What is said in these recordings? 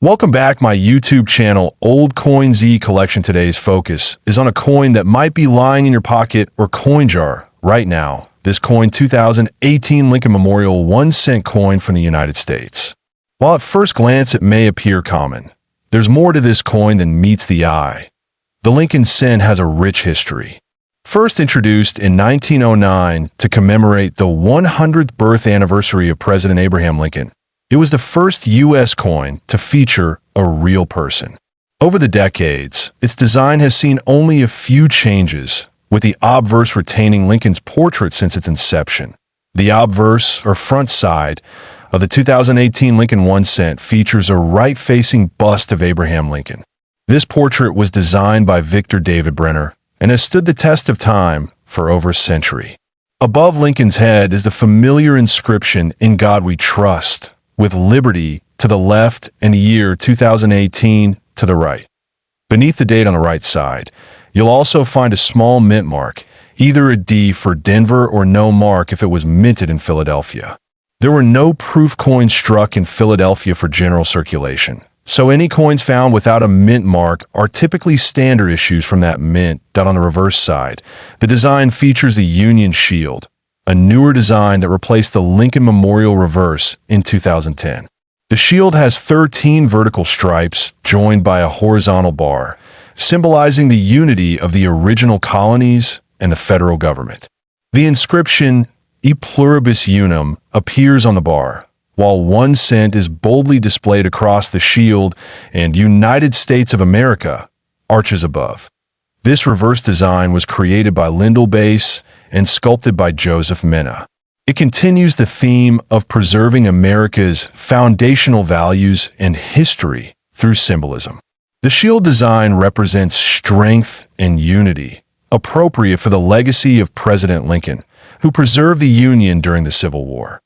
Welcome back my YouTube channel, Old Coin Z Collection. Today's focus is on a coin that might be lying in your pocket or coin jar right now. This coin, 2018 Lincoln Memorial 1-cent coin from the United States. While at first glance it may appear common, there's more to this coin than meets the eye. The Lincoln cent has a rich history. First introduced in 1909 to commemorate the 100th birth anniversary of President Abraham Lincoln, it was the first U.S. coin to feature a real person. Over the decades, its design has seen only a few changes, with the obverse retaining Lincoln's portrait since its inception. The obverse, or front side, of the 2018 Lincoln 1 cent features a right-facing bust of Abraham Lincoln. This portrait was designed by Victor David Brenner and has stood the test of time for over a century. Above Lincoln's head is the familiar inscription, "In God We Trust," with liberty to the left and the year 2018 to the right. Beneath the date on the right side, you'll also find a small mint mark, either a D for Denver or no mark if it was minted in Philadelphia. There were no proof coins struck in Philadelphia for general circulation, so any coins found without a mint mark are typically standard issues from that mint. On the reverse side, the design features the Union Shield, a newer design that replaced the Lincoln Memorial reverse in 2010. The shield has 13 vertical stripes joined by a horizontal bar, symbolizing the unity of the original colonies and the federal government. The inscription, "E pluribus unum," appears on the bar, while 1 cent is boldly displayed across the shield and "United States of America" arches above. This reverse design was created by Lyndall Bass and sculpted by Joseph Mena. It continues the theme of preserving America's foundational values and history through symbolism. The shield design represents strength and unity, appropriate for the legacy of President Lincoln, who preserved the Union during the Civil War.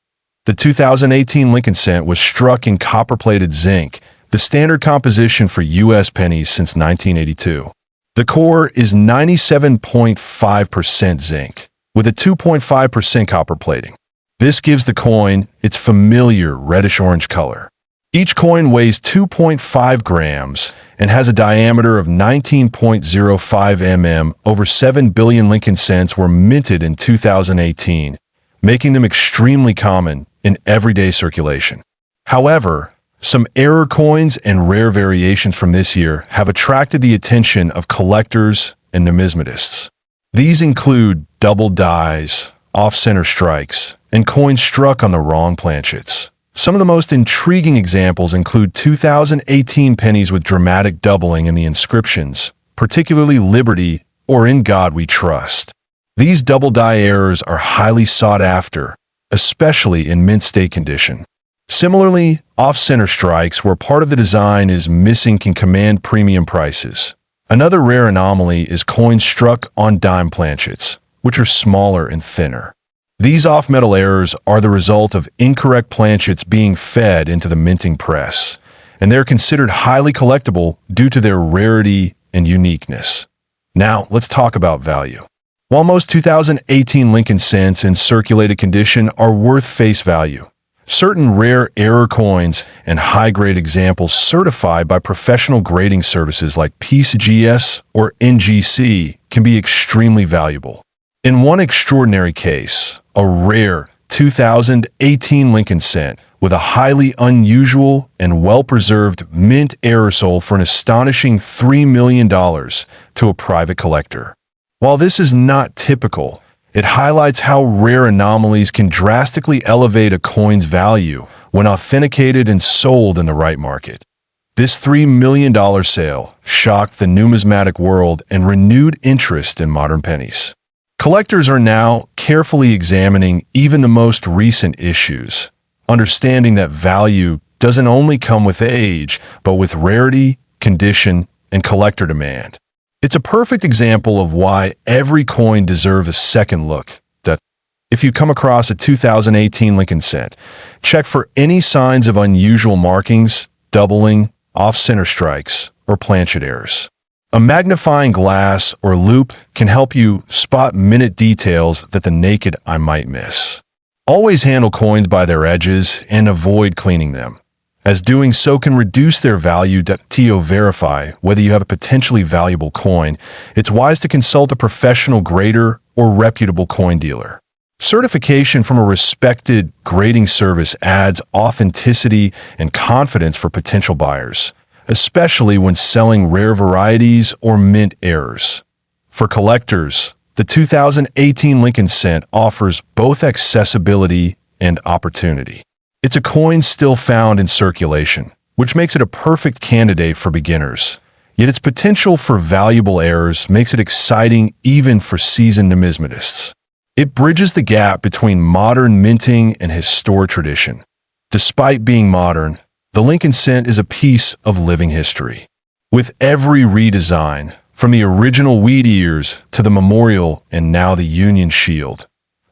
The 2018 Lincoln cent was struck in copper-plated zinc, the standard composition for U.S. pennies since 1982. The core is 97.5% zinc, with a 2.5% copper plating. This gives the coin its familiar reddish-orange color. Each coin weighs 2.5 grams and has a diameter of 19.05 mm. Over 7 billion Lincoln cents were minted in 2018, making them extremely common in everyday circulation. However, some error coins and rare variations from this year have attracted the attention of collectors and numismatists. These include double dies, off-center strikes, and coins struck on the wrong planchets. Some of the most intriguing examples include 2018 pennies with dramatic doubling in the inscriptions, particularly "Liberty" or "In God We Trust." These double die errors are highly sought after, especially in mint state condition. Similarly, off-center strikes where part of the design is missing can command premium prices. Another rare anomaly is coins struck on dime planchets, which are smaller and thinner. These off-metal errors are the result of incorrect planchets being fed into the minting press, and they're considered highly collectible due to their rarity and uniqueness. Now, let's talk about value. While most 2018 Lincoln cents in circulated condition are worth face value, certain rare error coins and high-grade examples certified by professional grading services like PCGS or NGC can be extremely valuable. In one extraordinary case, a rare 2018 Lincoln cent with a highly unusual and well-preserved mint error sold for an astonishing $3 million to a private collector. While this is not typical, it highlights how rare anomalies can drastically elevate a coin's value when authenticated and sold in the right market. This $3 million sale shocked the numismatic world and renewed interest in modern pennies. Collectors are now carefully examining even the most recent issues, understanding that value doesn't only come with age, but with rarity, condition, and collector demand. It's a perfect example of why every coin deserves a second look. If you come across a 2018 Lincoln cent, check for any signs of unusual markings, doubling, off-center strikes, or planchet errors. A magnifying glass or loupe can help you spot minute details that the naked eye might miss. Always handle coins by their edges and avoid cleaning them, as doing so can reduce their value. To verify whether you have a potentially valuable coin, it's wise to consult a professional grader or reputable coin dealer. Certification from a respected grading service adds authenticity and confidence for potential buyers, especially when selling rare varieties or mint errors. For collectors, the 2018 Lincoln Cent offers both accessibility and opportunity. It's a coin still found in circulation, which makes it a perfect candidate for beginners. Yet its potential for valuable errors makes it exciting even for seasoned numismatists. It bridges the gap between modern minting and historic tradition. Despite being modern, the Lincoln Cent is a piece of living history. With every redesign, from the original wheat ears to the memorial and now the Union Shield,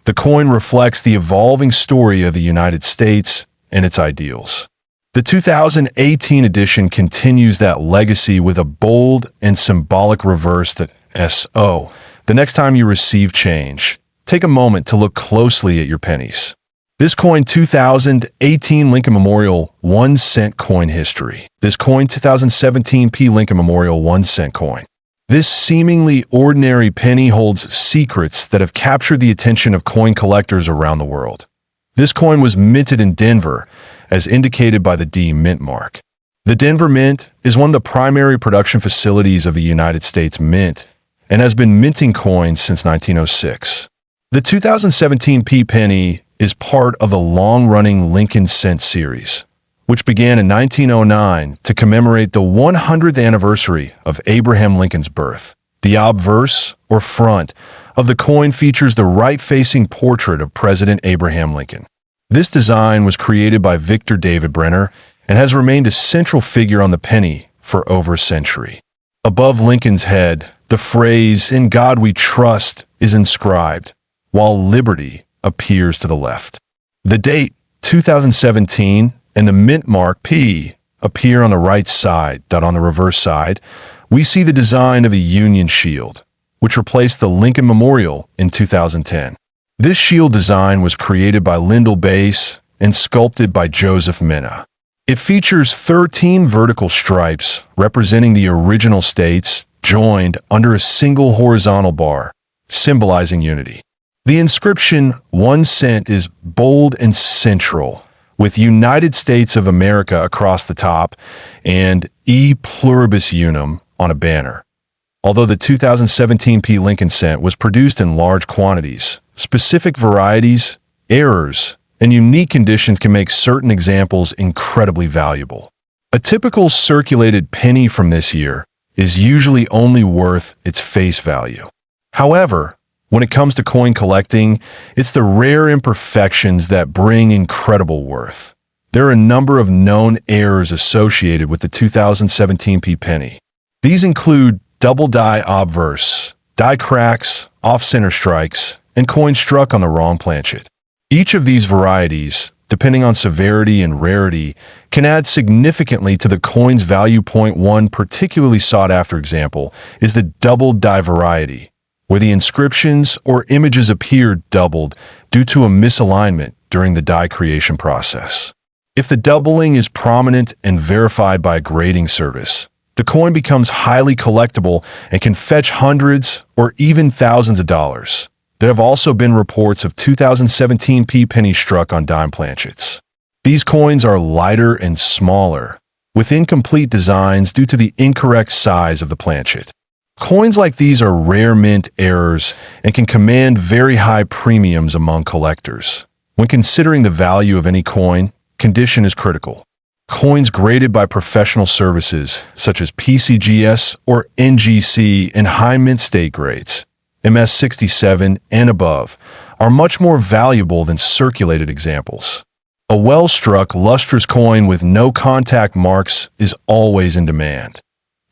the coin reflects the evolving story of the United States and its ideals. The 2018 edition continues that legacy with a bold and symbolic reverse that SO. The next time you receive change, take a moment to look closely at your pennies. This coin 2018 Lincoln Memorial 1 cent coin history. This coin 2017 P Lincoln Memorial 1 cent coin. This seemingly ordinary penny holds secrets that have captured the attention of coin collectors around the world. This coin was minted in Denver, as indicated by the D Mint mark. The Denver Mint is one of the primary production facilities of the United States Mint and has been minting coins since 1906. The 2017 P penny is part of the long-running Lincoln Cent series, which began in 1909 to commemorate the 100th anniversary of Abraham Lincoln's birth. The obverse, or front, of the coin features the right-facing portrait of President Abraham Lincoln. This design was created by Victor David Brenner and has remained a central figure on the penny for over a century. Above Lincoln's head, the phrase, "In God We Trust," is inscribed, while liberty appears to the left. The date, 2017, and the mint mark P appear on the right side. On the reverse side, we see the design of a Union Shield, which replaced the Lincoln Memorial in 2010. This shield design was created by Lyndall Bass and sculpted by Joseph Minna. It features 13 vertical stripes representing the original states joined under a single horizontal bar, symbolizing unity. The inscription 1 cent is bold and central, with United States of America across the top and E Pluribus Unum on a banner. Although the 2017 P Lincoln Cent was produced in large quantities, specific varieties, errors, and unique conditions can make certain examples incredibly valuable. A typical circulated penny from this year is usually only worth its face value. However, when it comes to coin collecting, it's the rare imperfections that bring incredible worth. There are a number of known errors associated with the 2017 P penny. These include double die obverse, die cracks, off-center strikes, and coins struck on the wrong planchet. Each of these varieties, depending on severity and rarity, can add significantly to the coin's value. One particularly sought-after example is the double die variety, where the inscriptions or images appear doubled due to a misalignment during the die creation process. If the doubling is prominent and verified by a grading service, the coin becomes highly collectible and can fetch hundreds or even thousands of dollars. There have also been reports of 2017 P pennies struck on dime planchets. These coins are lighter and smaller, with incomplete designs due to the incorrect size of the planchet. Coins like these are rare mint errors and can command very high premiums among collectors. When considering the value of any coin, condition is critical. Coins graded by professional services, such as PCGS or NGC in high mint state grades, MS67 and above, are much more valuable than circulated examples. A well-struck, lustrous coin with no contact marks is always in demand.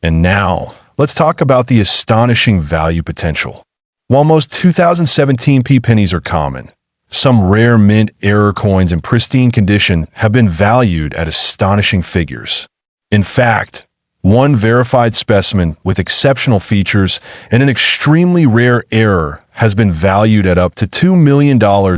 And now, let's talk about the astonishing value potential. While most 2017 P pennies are common, some rare mint error coins in pristine condition have been valued at astonishing figures. In fact, one verified specimen with exceptional features and an extremely rare error has been valued at up to $2 million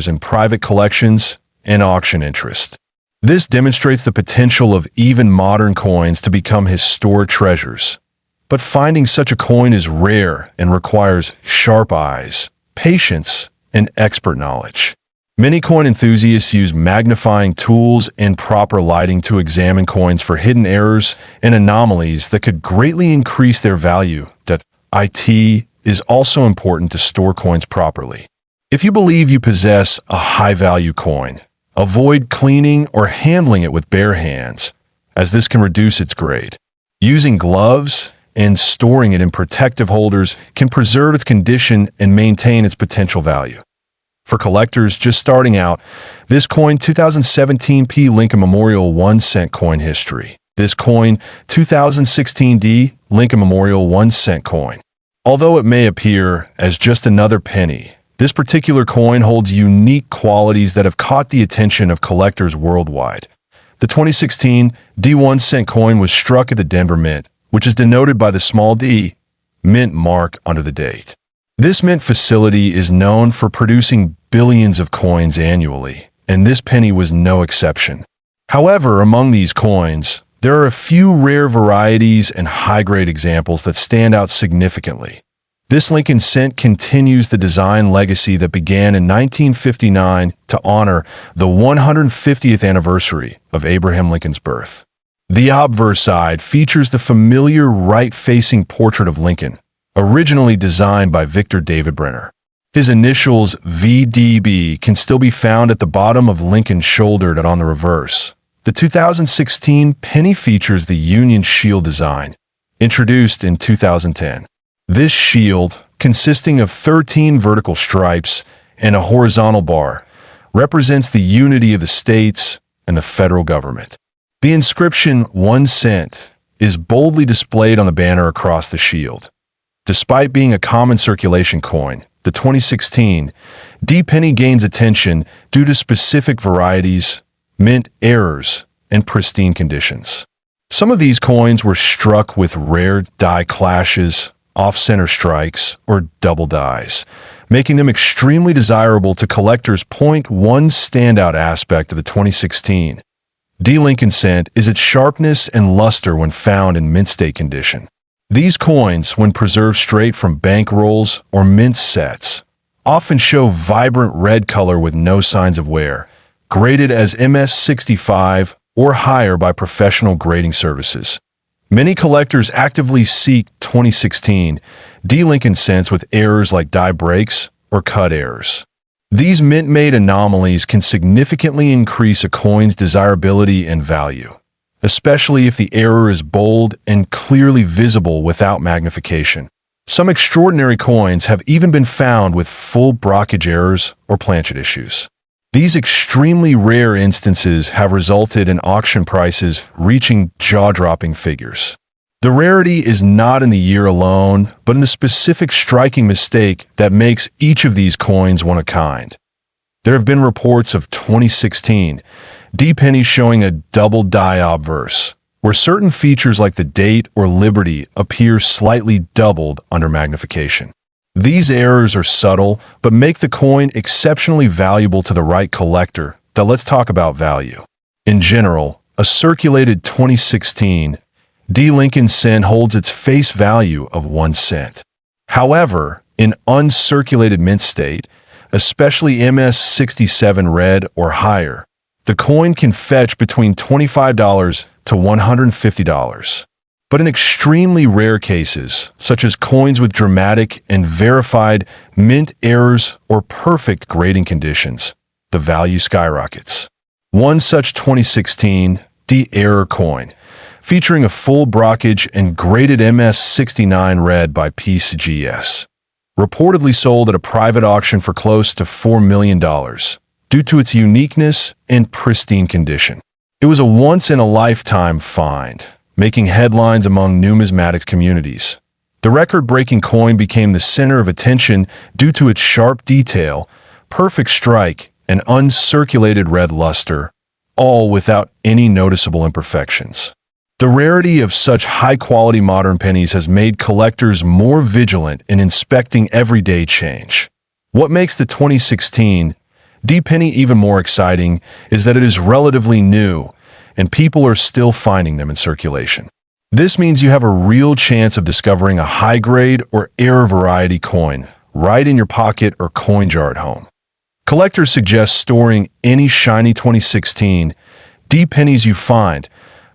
in private collections and auction interest. This demonstrates the potential of even modern coins to become historic treasures. But finding such a coin is rare and requires sharp eyes, patience, and expert knowledge. Many coin enthusiasts use magnifying tools and proper lighting to examine coins for hidden errors and anomalies that could greatly increase their value. It is also important to store coins properly. If you believe you possess a high-value coin, avoid cleaning or handling it with bare hands, as this can reduce its grade. Using gloves and storing it in protective holders can preserve its condition and maintain its potential value. For collectors just starting out, this coin 2017 P. Lincoln Memorial 1 cent coin history. This coin 2016 D. Lincoln Memorial 1 cent coin. Although it may appear as just another penny, this particular coin holds unique qualities that have caught the attention of collectors worldwide. The 2016 D1 cent coin was struck at the Denver Mint, which is denoted by the small d mint mark under the date. This mint facility is known for producing billions of coins annually, and this penny was no exception. However, among these coins, there are a few rare varieties and high-grade examples that stand out significantly. This Lincoln cent continues the design legacy that began in 1959 to honor the 150th anniversary of Abraham Lincoln's birth. The obverse side features the familiar right-facing portrait of Lincoln, originally designed by Victor David Brenner. His initials VDB can still be found at the bottom of Lincoln's shoulder on the reverse. The 2016 penny features the Union Shield design, introduced in 2010. This shield, consisting of 13 vertical stripes and a horizontal bar, represents the unity of the states and the federal government. The inscription 1 cent is boldly displayed on the banner across the shield. Despite being a common circulation coin, the 2016 D penny gains attention due to specific varieties, mint errors, and pristine conditions. Some of these coins were struck with rare die clashes, off-center strikes, or double dies, making them extremely desirable to collectors. One standout aspect of the 2016 D Lincoln cent is its sharpness and luster when found in mint state condition. These coins, when preserved straight from bank rolls or mint sets, often show vibrant red color with no signs of wear, graded as MS65 or higher by professional grading services. Many collectors actively seek 2016 D Lincoln cents with errors like die breaks or cut errors. These mint-made anomalies can significantly increase a coin's desirability and value, especially if the error is bold and clearly visible without magnification. Some extraordinary coins have even been found with full blockage errors or planchet issues. These extremely rare instances have resulted in auction prices reaching jaw-dropping figures. The rarity is not in the year alone, but in the specific striking mistake that makes each of these coins one of a kind. There have been reports of 2016 D pennies showing a double die obverse, where certain features like the date or liberty appear slightly doubled under magnification. These errors are subtle, but make the coin exceptionally valuable to the right collector. Now let's talk about value. In general, a circulated 2016 D Lincoln cent holds its face value of 1 cent. However, in uncirculated mint state, especially MS67 red or higher, the coin can fetch between $25 to $150. But in extremely rare cases, such as coins with dramatic and verified mint errors or perfect grading conditions, the value skyrockets. One such 2016 D error coin, featuring a full blockage and graded MS69 red by PCGS, reportedly sold at a private auction for close to $4 million due to its uniqueness and pristine condition. It was a once-in-a-lifetime find, making headlines among numismatics communities. The record-breaking coin became the center of attention due to its sharp detail, perfect strike, and uncirculated red luster, all without any noticeable imperfections. The rarity of such high-quality modern pennies has made collectors more vigilant in inspecting everyday change. What makes the 2016 D-penny, even more exciting, is that it is relatively new, and people are still finding them in circulation. This means you have a real chance of discovering a high-grade or rare variety coin right in your pocket or coin jar at home. Collectors suggest storing any shiny 2016 D-pennies you find,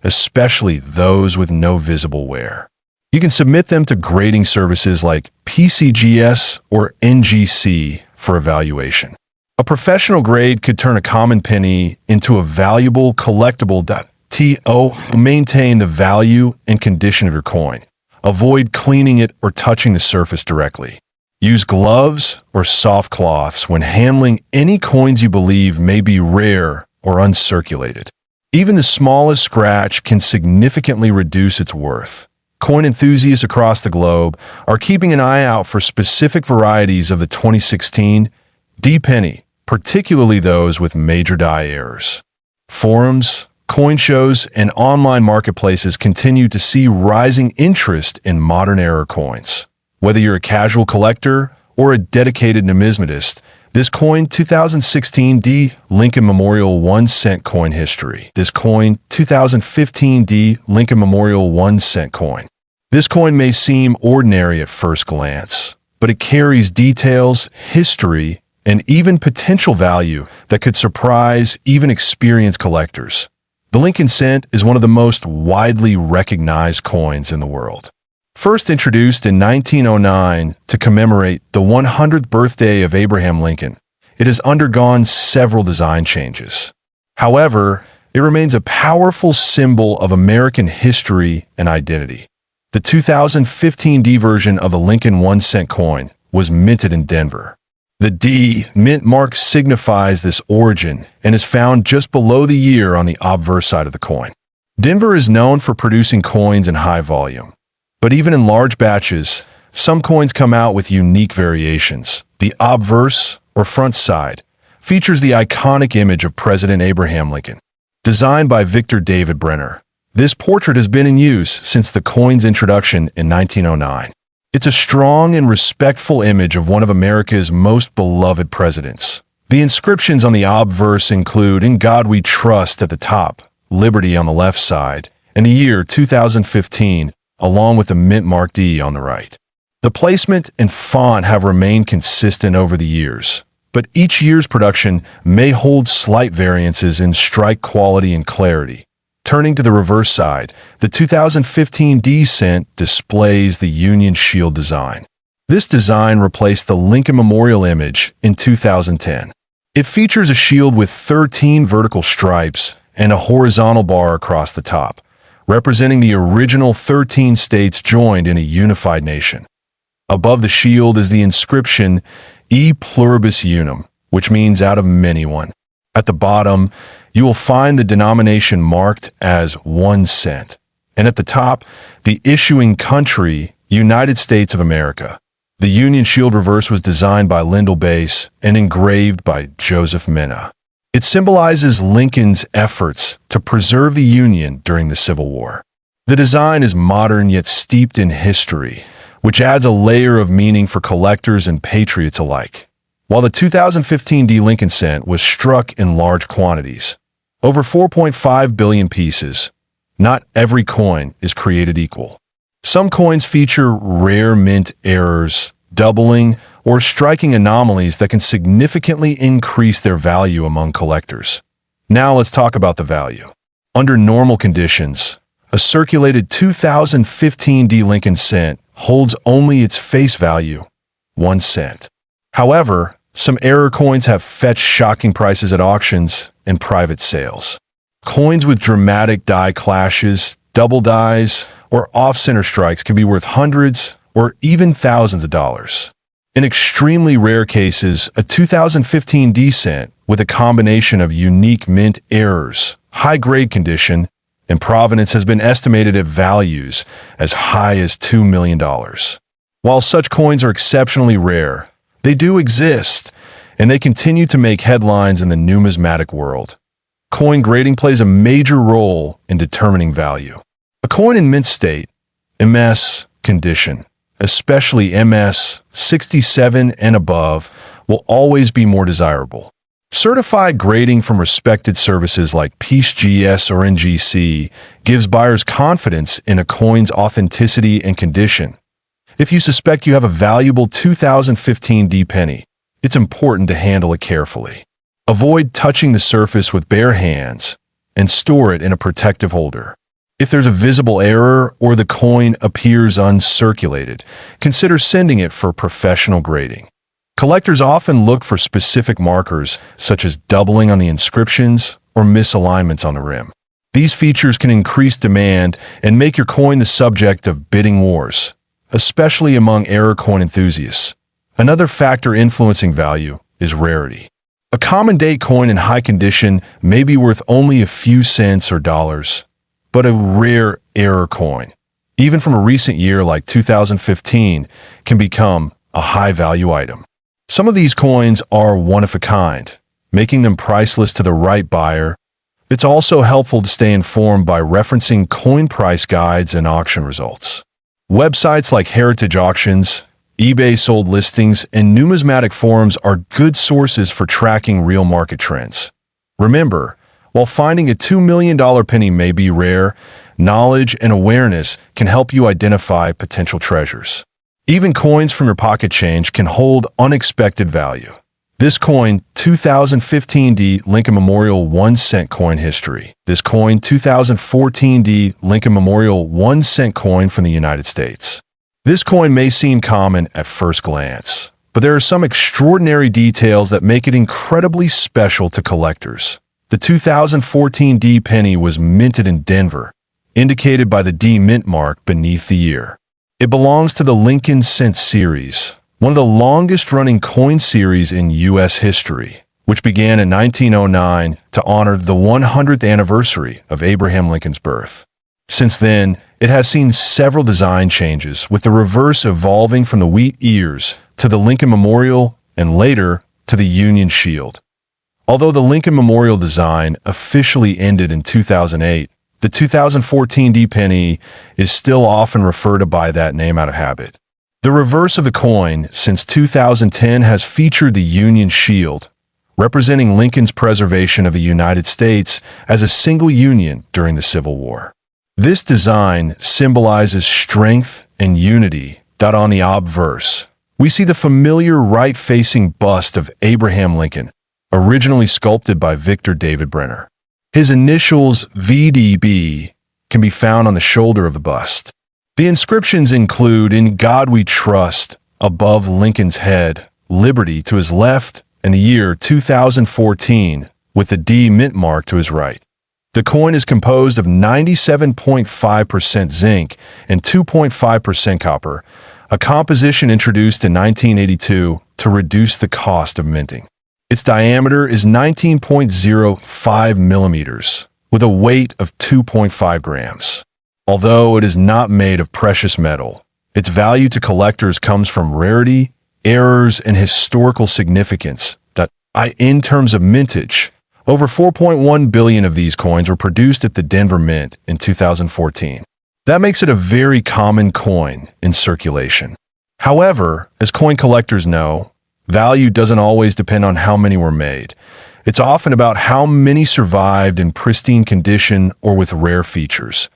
especially those with no visible wear. You can submit them to grading services like PCGS or NGC for evaluation. A professional grade could turn a common penny into a valuable collectible. To maintain the value and condition of your coin, avoid cleaning it or touching the surface directly. Use gloves or soft cloths when handling any coins you believe may be rare or uncirculated. Even the smallest scratch can significantly reduce its worth. Coin enthusiasts across the globe are keeping an eye out for specific varieties of the 2016 D-penny, particularly those with major die errors. Forums, coin shows, and online marketplaces continue to see rising interest in modern era coins. Whether you're a casual collector or a dedicated numismatist, this coin 2016 D Lincoln Memorial 1 cent coin history. This coin 2015 D Lincoln Memorial 1 cent coin. This coin may seem ordinary at first glance, but it carries details, history, and even potential value that could surprise even experienced collectors. The Lincoln cent is one of the most widely recognized coins in the world. First introduced in 1909 to commemorate the 100th birthday of Abraham Lincoln, it has undergone several design changes. However, it remains a powerful symbol of American history and identity. The 2015 D version of the Lincoln 1 cent coin was minted in Denver. The D mint mark signifies this origin and is found just below the year on the obverse side of the coin. Denver is known for producing coins in high volume, but even in large batches, some coins come out with unique variations. The obverse, or front side, features the iconic image of President Abraham Lincoln. Designed by Victor David Brenner, this portrait has been in use since the coin's introduction in 1909. It's a strong and respectful image of one of America's most beloved presidents. The inscriptions on the obverse include "In God We Trust" at the top, "Liberty" on the left side, and the year 2015, along with the mint mark D on the right. The placement and font have remained consistent over the years, but each year's production may hold slight variances in strike quality and clarity. Turning to the reverse side, the 2015 D cent displays the Union Shield design. This design replaced the Lincoln Memorial image in 2010. It features a shield with 13 vertical stripes and a horizontal bar across the top, representing the original 13 states joined in a unified nation. Above the shield is the inscription "E pluribus unum," which means "out of many one." At the bottom, you will find the denomination marked as 1 cent, and at the top, the issuing country, United States of America. The Union Shield reverse was designed by Lyndall Bass and engraved by Joseph Minna. It symbolizes Lincoln's efforts to preserve the Union during the Civil War. The design is modern yet steeped in history, which adds a layer of meaning for collectors and patriots alike. While the 2015 D Lincoln cent was struck in large quantities, over 4.5 billion pieces, not every coin is created equal. Some coins feature rare mint errors, doubling, or striking anomalies that can significantly increase their value among collectors. Now let's talk about the value. Under normal conditions, a circulated 2015 D Lincoln cent holds only its face value, 1 cent. However, some error coins have fetched shocking prices at auctions and private sales. Coins with dramatic die clashes, double dies, or off-center strikes can be worth hundreds or even thousands of dollars. In extremely rare cases, a 2015 D cent with a combination of unique mint errors, high-grade condition, and provenance has been estimated at values as high as $2 million. While such coins are exceptionally rare, they do exist, and they continue to make headlines in the numismatic world. Coin grading plays a major role in determining value. A coin in mint state, MS condition, especially MS 67 and above, will always be more desirable. Certified grading from respected services like PeaceGS or NGC gives buyers confidence in a coin's authenticity and condition. If you suspect you have a valuable 2015 D penny, it's important to handle it carefully. Avoid touching the surface with bare hands and store it in a protective holder. If there's a visible error or the coin appears uncirculated, consider sending it for professional grading. Collectors often look for specific markers, such as doubling on the inscriptions or misalignments on the rim. These features can increase demand and make your coin the subject of bidding wars, especially among error coin enthusiasts. Another factor influencing value is rarity. A common date coin in high condition may be worth only a few cents or dollars, but a rare error coin, even from a recent year like 2015, can become a high-value item. Some of these coins are one-of-a-kind, making them priceless to the right buyer. It's also helpful to stay informed by referencing coin price guides and auction results. Websites like Heritage Auctions, eBay sold listings, and numismatic forums are good sources for tracking real market trends. Remember, while finding a $2 million penny may be rare, knowledge and awareness can help you identify potential treasures. Even coins from your pocket change can hold unexpected value. This coin, 2015D Lincoln Memorial 1 cent coin history. This coin, 2014D Lincoln Memorial 1 cent coin from the United States. This coin may seem common at first glance, but there are some extraordinary details that make it incredibly special to collectors. The 2014 D penny was minted in Denver, indicated by the D mint mark beneath the year. It belongs to the Lincoln Cent series, one of the longest-running coin series in U.S. history, which began in 1909 to honor the 100th anniversary of Abraham Lincoln's birth. Since then, it has seen several design changes, with the reverse evolving from the wheat ears to the Lincoln Memorial and later to the Union Shield. Although the Lincoln Memorial design officially ended in 2008, the 2014 D penny is still often referred to by that name out of habit. The reverse of the coin since 2010 has featured the Union Shield, representing Lincoln's preservation of the United States as a single union during the Civil War. This design symbolizes strength and unity. On the obverse, we see the familiar right-facing bust of Abraham Lincoln, originally sculpted by Victor David Brenner. His initials, VDB, can be found on the shoulder of the bust. The inscriptions include, "In God We Trust," above Lincoln's head, "Liberty" to his left, and the year 2014, with the D mint mark to his right. The coin is composed of 97.5% zinc and 2.5% copper, a composition introduced in 1982 to reduce the cost of minting. Its diameter is 19.05 millimeters, with a weight of 2.5 grams. Although it is not made of precious metal, its value to collectors comes from rarity, errors, and historical significance. In terms of mintage, over 4.1 billion of these coins were produced at the Denver Mint in 2014. That makes it a very common coin in circulation. However, as coin collectors know, value doesn't always depend on how many were made. It's often about how many survived in pristine condition or with rare features.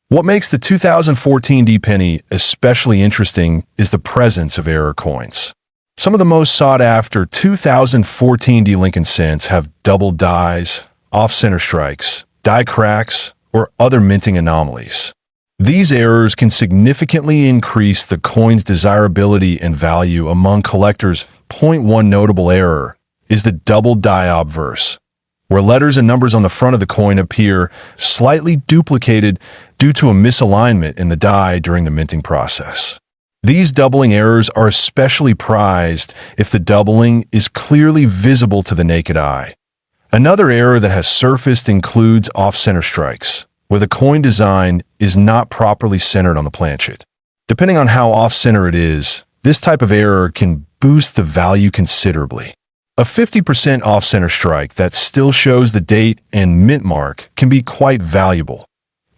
What makes the 2014 D penny especially interesting is the presence of error coins. Some of the most sought-after 2014 D Lincoln cents have double dies, off-center strikes, die cracks, or other minting anomalies. These errors can significantly increase the coin's desirability and value among collectors. One notable error is the double die obverse, where letters and numbers on the front of the coin appear slightly duplicated due to a misalignment in the die during the minting process. These doubling errors are especially prized if the doubling is clearly visible to the naked eye. Another error that has surfaced includes off-center strikes, where the coin design is not properly centered on the planchet. Depending on how off-center it is, this type of error can boost the value considerably. A 50% off-center strike that still shows the date and mint mark can be quite valuable.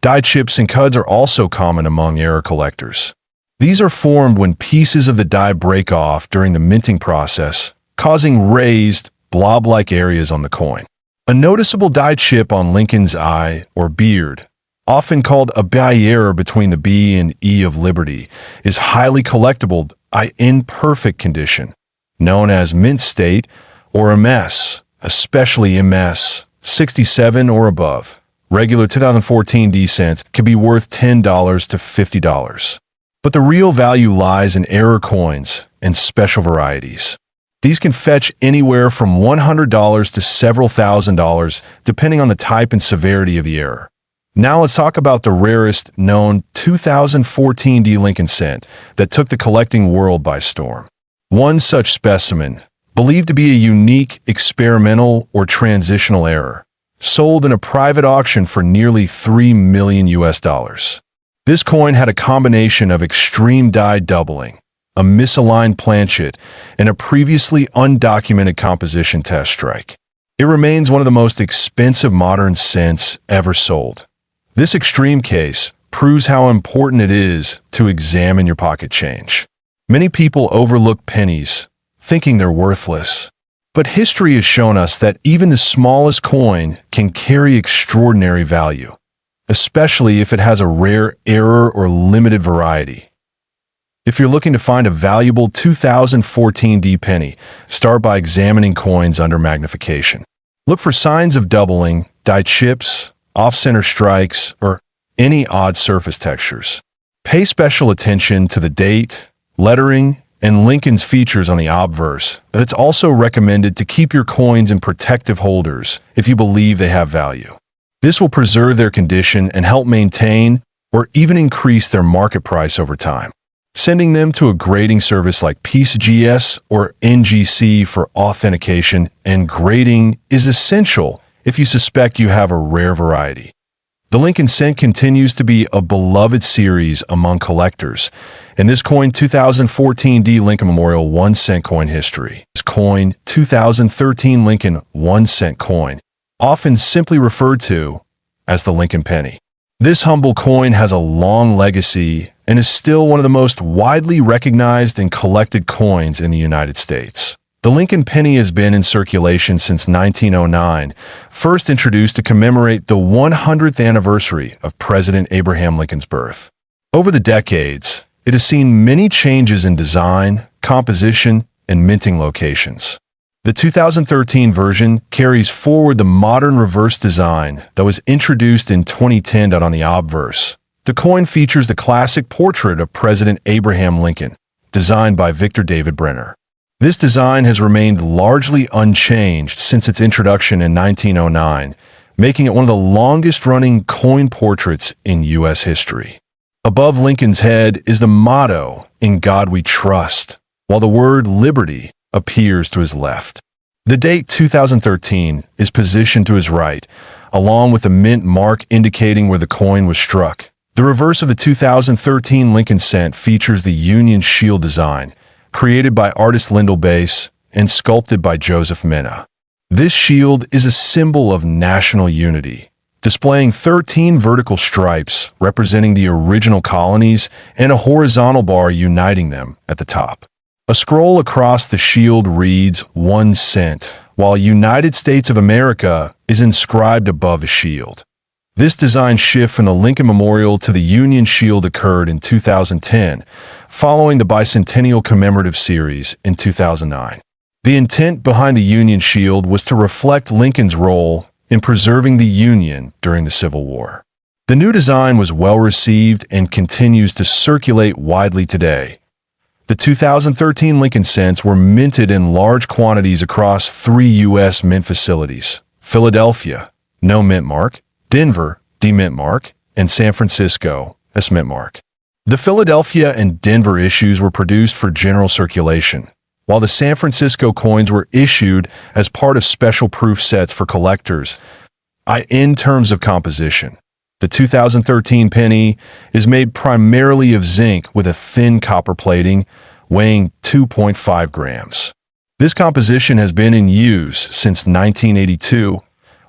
Die chips and cuds are also common among error collectors. These are formed when pieces of the die break off during the minting process, causing raised blob-like areas on the coin. A noticeable dyed chip on Lincoln's eye or beard, often called a barriere between the B and E of Liberty, is highly collectible, in perfect condition, known as mint state or MS, especially MS 67 or above. Regular 2014 D cents can be worth $10 to $50. But the real value lies in error coins and special varieties. These can fetch anywhere from $100 to several $1,000s, depending on the type and severity of the error. Now let's talk about the rarest known 2014 D Lincoln cent that took the collecting world by storm. One such specimen, believed to be a unique, experimental, or transitional error, sold in a private auction for nearly $3 million. This coin had a combination of extreme die doubling, a misaligned planchet, and a previously undocumented composition test strike. It remains one of the most expensive modern cents ever sold. This extreme case proves how important it is to examine your pocket change. Many people overlook pennies, thinking they're worthless. But history has shown us that even the smallest coin can carry extraordinary value, especially if it has a rare error or limited variety. If you're looking to find a valuable 2014 D penny, start by examining coins under magnification. Look for signs of doubling, dyed chips, off-center strikes, or any odd surface textures. Pay special attention to the date, lettering, and Lincoln's features on the obverse, but it's also recommended to keep your coins in protective holders if you believe they have value. This will preserve their condition and help maintain or even increase their market price over time. Sending them to a grading service like PCGS or NGC for authentication and grading is essential if you suspect you have a rare variety. The Lincoln cent continues to be a beloved series among collectors, and this coin 2014 D Lincoln Memorial 1 cent coin history. This coin 2013 Lincoln 1 cent coin, often simply referred to as the Lincoln penny. This humble coin has a long legacy and is still one of the most widely recognized and collected coins in the United States. The Lincoln penny has been in circulation since 1909, first introduced to commemorate the 100th anniversary of President Abraham Lincoln's birth. Over the decades, it has seen many changes in design, composition, and minting locations. The 2013 version carries forward the modern reverse design that was introduced in 2010 on the obverse. The coin features the classic portrait of President Abraham Lincoln, designed by Victor David Brenner. This design has remained largely unchanged since its introduction in 1909, making it one of the longest-running coin portraits in U.S. history. Above Lincoln's head is the motto, "In God We Trust," while the word "Liberty" appears to his left. The date 2013 is positioned to his right, along with a mint mark indicating where the coin was struck. The reverse of the 2013 Lincoln cent features the Union Shield design, created by artist Lyndall Bass and sculpted by Joseph Minna. This shield is a symbol of national unity, displaying 13 vertical stripes representing the original colonies and a horizontal bar uniting them at the top. A scroll across the shield reads 1 cent, while United States of America is inscribed above the shield. This design shift from the Lincoln Memorial to the Union Shield occurred in 2010, following the Bicentennial Commemorative Series in 2009. The intent behind the Union Shield was to reflect Lincoln's role in preserving the Union during the Civil War. The new design was well received and continues to circulate widely today. The 2013 Lincoln cents were minted in large quantities across 3 U.S. mint facilities: Philadelphia, no mint mark; Denver, D-mint mark; and San Francisco, S-mint mark. The Philadelphia and Denver issues were produced for general circulation, while the San Francisco coins were issued as part of special proof sets for collectors. In terms of composition, the 2013 penny is made primarily of zinc with a thin copper plating, weighing 2.5 grams. This composition has been in use since 1982,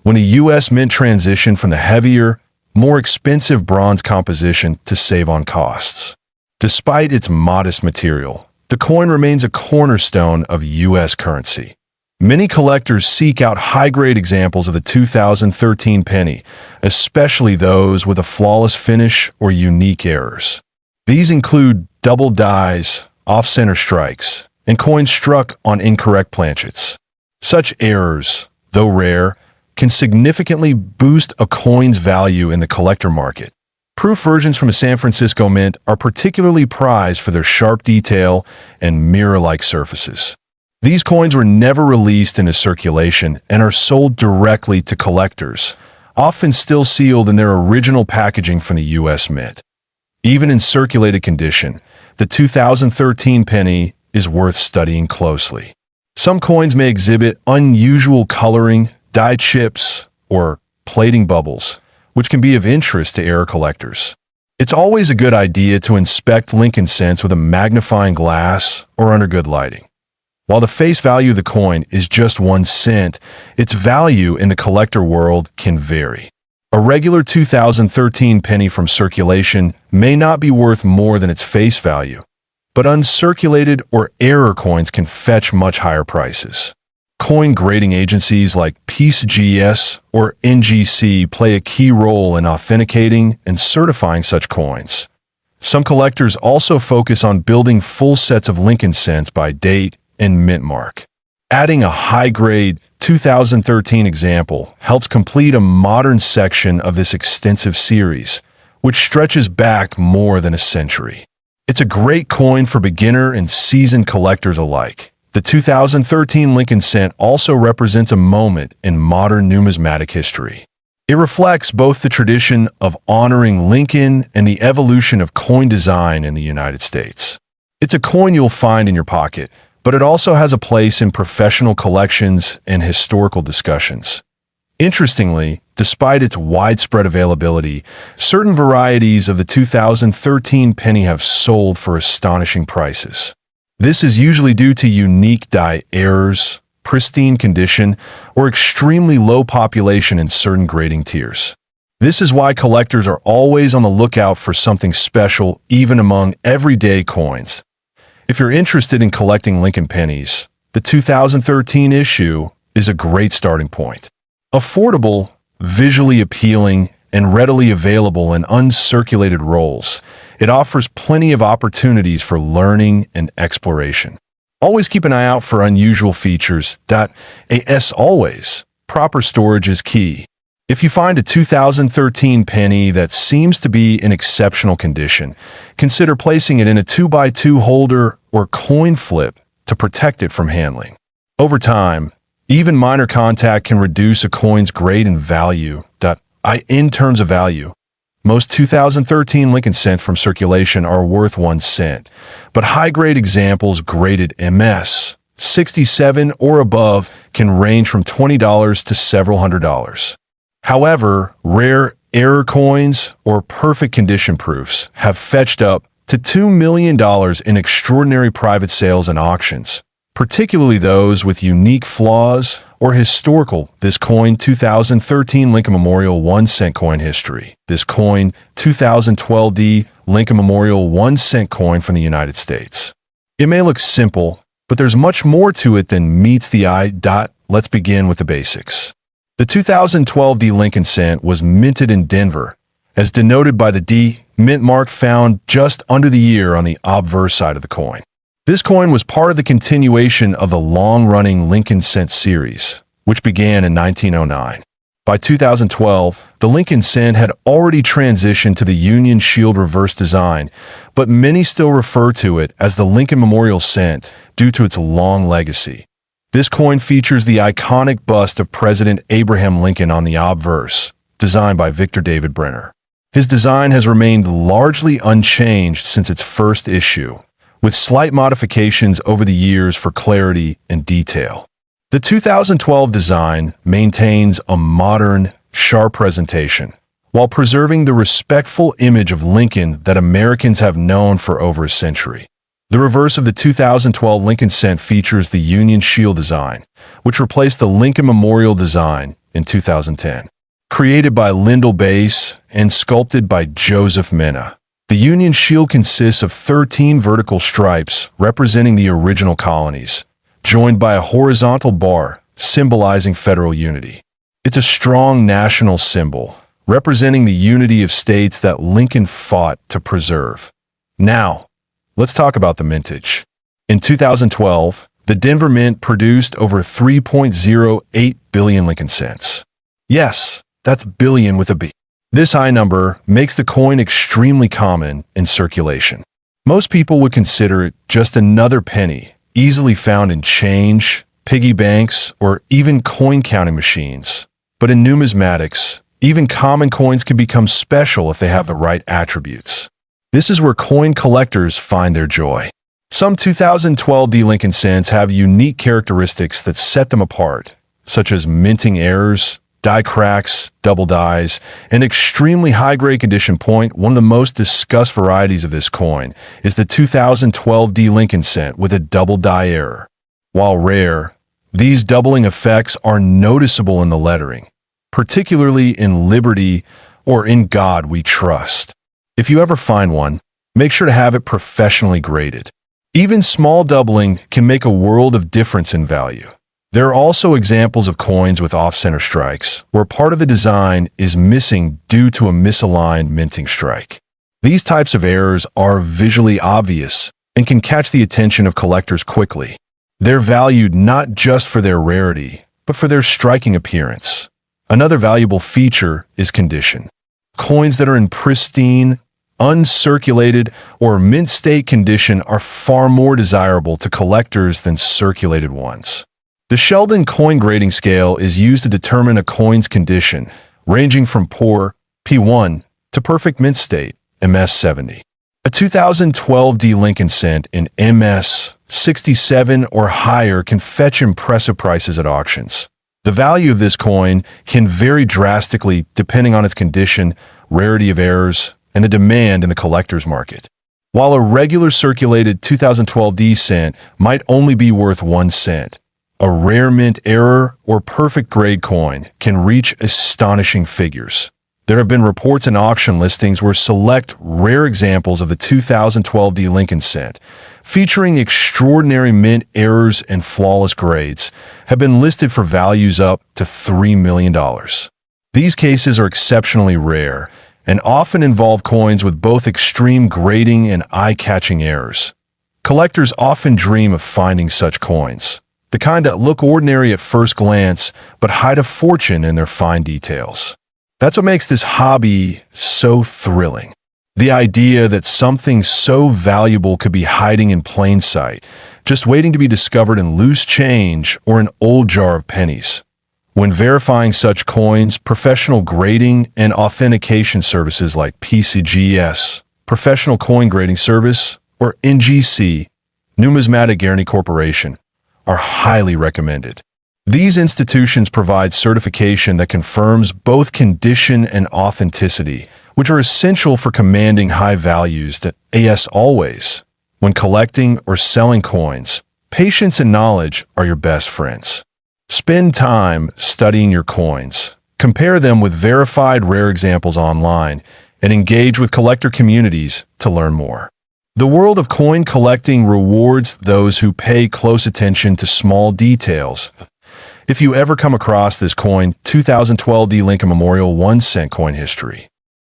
when the U.S. Mint transitioned from the heavier, more expensive bronze composition to save on costs. Despite its modest material, the coin remains a cornerstone of U.S. currency. Many collectors seek out high-grade examples of the 2013 penny, especially those with a flawless finish or unique errors. These include double dies, off-center strikes, and coins struck on incorrect planchets. Such errors, though rare, can significantly boost a coin's value in the collector market. Proof versions from a San Francisco mint are particularly prized for their sharp detail and mirror-like surfaces. These coins were never released into circulation and are sold directly to collectors, often still sealed in their original packaging from the U.S. Mint. Even in circulated condition, the 2013 penny is worth studying closely. Some coins may exhibit unusual coloring, die chips, or plating bubbles, which can be of interest to error collectors. It's always a good idea to inspect Lincoln cents with a magnifying glass or under good lighting. While the face value of the coin is just 1 cent, its value in the collector world can vary. A regular 2013 penny from circulation may not be worth more than its face value, but uncirculated or error coins can fetch much higher prices. Coin grading agencies like PCGS or NGC play a key role in authenticating and certifying such coins. Some collectors also focus on building full sets of Lincoln cents by date and mint mark. Adding a high-grade 2013 example helps complete a modern section of this extensive series, which stretches back more than a century. It's a great coin for beginner and seasoned collectors alike. The 2013 Lincoln cent also represents a moment in modern numismatic history. It reflects both the tradition of honoring Lincoln and the evolution of coin design in the United States. It's a coin you'll find in your pocket, but it also has a place in professional collections and historical discussions. Interestingly, despite its widespread availability, certain varieties of the 2013 penny have sold for astonishing prices. This is usually due to unique die errors, pristine condition, or extremely low population in certain grading tiers. This is why collectors are always on the lookout for something special, even among everyday coins. If you're interested in collecting Lincoln pennies, the 2013 issue is a great starting point. Affordable, visually appealing, and readily available in uncirculated rolls, it offers plenty of opportunities for learning and exploration. Always keep an eye out for unusual features. As always, proper storage is key. If you find a 2013 penny that seems to be in exceptional condition, consider placing it in a 2x2 holder or coin flip to protect it from handling. Over time, even minor contact can reduce a coin's grade and value. In terms of value, most 2013 Lincoln cents from circulation are worth 1 cent, but high-grade examples graded MS 67 or above can range from $20 to several $100s. However, rare error coins or perfect condition proofs have fetched up to $2 million in extraordinary private sales and auctions, particularly those with unique flaws or historical. This coin 2013 Lincoln Memorial 1 cent coin history. This coin 2012 Lincoln Memorial 1 cent coin from the United States. It may look simple, but there's much more to it than meets the eye. Let's begin with the basics. The 2012 Lincoln cent was minted in Denver, as denoted by the D mint mark found just under the ear on the obverse side of the coin. This coin was part of the continuation of the long-running Lincoln cent series, which began in 1909. By 2012, the Lincoln cent had already transitioned to the Union Shield reverse design, but many still refer to it as the Lincoln Memorial cent due to its long legacy. This coin features the iconic bust of President Abraham Lincoln on the obverse, designed by Victor David Brenner. His design has remained largely unchanged since its first issue, with slight modifications over the years for clarity and detail. The 2012 design maintains a modern, sharp presentation, while preserving the respectful image of Lincoln that Americans have known for over a century. The reverse of the 2012 Lincoln cent features the Union Shield design, which replaced the Lincoln Memorial design in 2010. Created by Lyndall Bass and sculpted by Joseph Mena, the Union Shield consists of 13 vertical stripes representing the original colonies, joined by a horizontal bar symbolizing federal unity. It's a strong national symbol, representing the unity of states that Lincoln fought to preserve. Now, let's talk about the mintage. In 2012, the Denver Mint produced over 3.08 billion Lincoln cents. Yes, that's billion with a B. This high number makes the coin extremely common in circulation. Most people would consider it just another penny, easily found in change, piggy banks, or even coin counting machines. But in numismatics, even common coins can become special if they have the right attributes. This is where coin collectors find their joy. Some 2012 D Lincoln cents have unique characteristics that set them apart, such as minting errors, die cracks, double dies, and extremely high-grade condition point. One of the most discussed varieties of this coin is the 2012 D Lincoln cent with a double die error. While rare, these doubling effects are noticeable in the lettering, particularly in Liberty or In God We Trust. If you ever find one, make sure to have it professionally graded. Even small doubling can make a world of difference in value. There are also examples of coins with off-center strikes, where part of the design is missing due to a misaligned minting strike. These types of errors are visually obvious and can catch the attention of collectors quickly. They're valued not just for their rarity, but for their striking appearance. Another valuable feature is condition. Coins that are in pristine, uncirculated, or mint state condition are far more desirable to collectors than circulated ones. The Sheldon coin grading scale is used to determine a coin's condition, ranging from poor, P1, to perfect mint state, MS70. A 2012 D Lincoln cent in MS 67 or higher can fetch impressive prices at auctions. The value of this coin can vary drastically depending on its condition, rarity of errors, and the demand in the collector's market. While a regular circulated 2012 D cent might only be worth 1 cent, a rare mint error or perfect grade coin can reach astonishing figures. There have been reports and auction listings where select rare examples of the 2012 D Lincoln cent, featuring extraordinary mint errors and flawless grades, have been listed for values up to $3 million. These cases are exceptionally rare and often involve coins with both extreme grading and eye-catching errors. Collectors often dream of finding such coins, the kind that look ordinary at first glance but hide a fortune in their fine details. That's what makes this hobby so thrilling. The idea that something so valuable could be hiding in plain sight, just waiting to be discovered in loose change or an old jar of pennies. When verifying such coins, professional grading and authentication services like PCGS, Professional Coin Grading Service, or NGC, Numismatic Guarantee Corporation, are highly recommended. These institutions provide certification that confirms both condition and authenticity, which are essential for commanding high values. As always, when collecting or selling coins, patience and knowledge are your best friends. Spend time studying your coins, compare them with verified rare examples online, and engage with collector communities to learn more. The world of coin collecting rewards those who pay close attention to small details. If you ever come across this coin, 2012 D Lincoln Memorial 1 cent coin history,